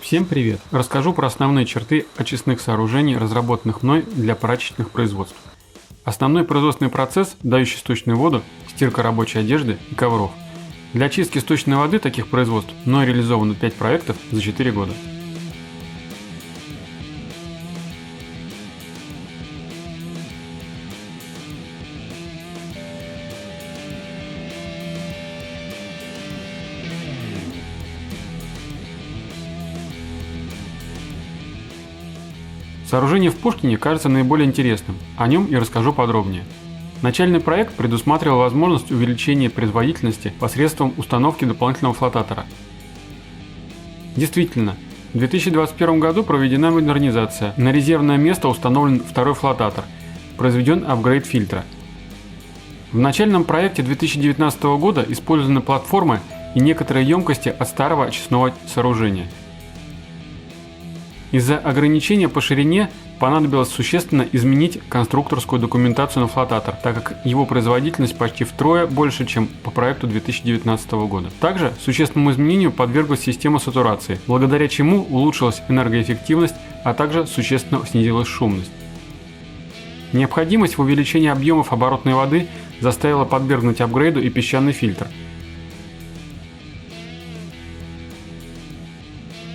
Всем привет! Расскажу про основные черты очистных сооружений, разработанных мной для прачечных производств. Основной производственный процесс, дающий сточную воду, стирка рабочей одежды и ковров. Для очистки сточной воды таких производств мной реализовано 5 проектов за 4 года. Сооружение в Пушкине кажется наиболее интересным, о нем и расскажу подробнее. Начальный проект предусматривал возможность увеличения производительности посредством установки дополнительного флотатора. Действительно, в 2021 году проведена модернизация, на резервное место установлен второй флотатор, произведен апгрейд фильтра. В начальном проекте 2019 года использованы платформы и некоторые емкости от старого очистного сооружения. Из-за ограничения по ширине понадобилось существенно изменить конструкторскую документацию на флотатор, так как его производительность почти втрое больше, чем по проекту 2019 года. Также существенному изменению подверглась система сатурации, благодаря чему улучшилась энергоэффективность, а также существенно снизилась шумность. Необходимость в увеличении объемов оборотной воды заставила подвергнуть апгрейду и песчаный фильтр.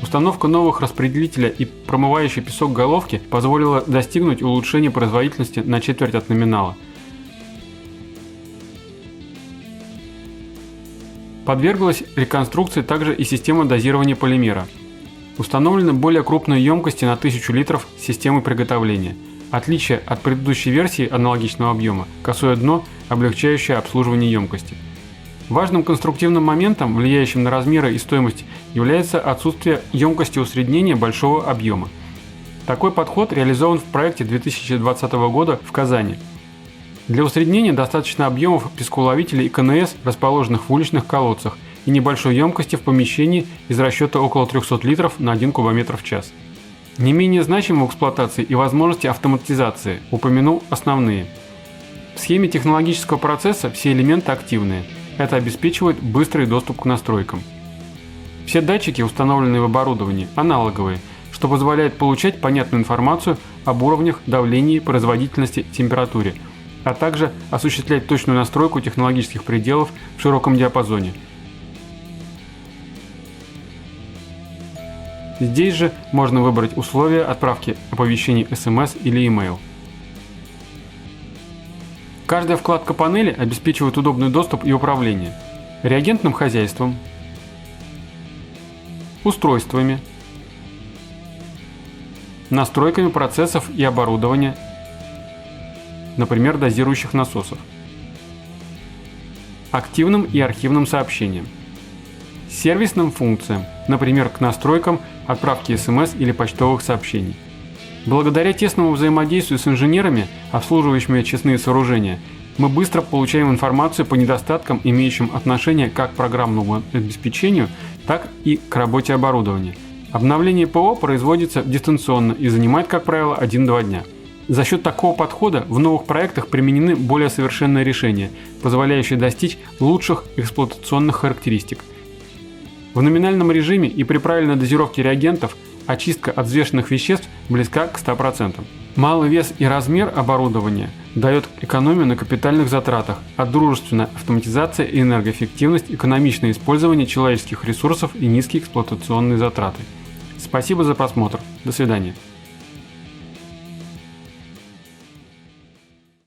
Установка новых распределителя и промывающей песок головки позволила достигнуть улучшения производительности на четверть от номинала. Подверглась реконструкции также и система дозирования полимера. Установлены более крупные емкости на 1000 литров системы приготовления. Отличие от предыдущей версии аналогичного объема – косое дно, облегчающее обслуживание емкости. Важным конструктивным моментом, влияющим на размеры и стоимость, является отсутствие емкости усреднения большого объема. Такой подход реализован в проекте 2020 года в Казани. Для усреднения достаточно объемов пескоуловителей и КНС, расположенных в уличных колодцах, и небольшой емкости в помещении из расчета около 300 литров на 1 кубометр в час. Не менее значимы в эксплуатации и возможности автоматизации, упомяну основные. В схеме технологического процесса все элементы активные. Это обеспечивает быстрый доступ к настройкам. Все датчики, установленные в оборудовании, аналоговые, что позволяет получать понятную информацию об уровнях, давлении, производительности, температуре, а также осуществлять точную настройку технологических пределов в широком диапазоне. Здесь же можно выбрать условия отправки оповещений SMS или email. Каждая вкладка панели обеспечивает удобный доступ и управление реагентным хозяйством, устройствами, настройками процессов и оборудования, например, дозирующих насосов, активным и архивным сообщением, сервисным функциям, например, к настройкам отправки SMS или почтовых сообщений. Благодаря тесному взаимодействию с инженерами, обслуживающими очистные сооружения, мы быстро получаем информацию по недостаткам, имеющим отношение как к программному обеспечению, так и к работе оборудования. Обновление ПО производится дистанционно и занимает, как правило, 1-2 дня. За счет такого подхода в новых проектах применены более совершенные решения, позволяющие достичь лучших эксплуатационных характеристик. В номинальном режиме и при правильной дозировке реагентов очистка от взвешенных веществ близка к 100%. Малый вес и размер оборудования дает экономию на капитальных затратах, а дружественная автоматизация и энергоэффективность, экономичное использование человеческих ресурсов и низкие эксплуатационные затраты. Спасибо за просмотр. До свидания.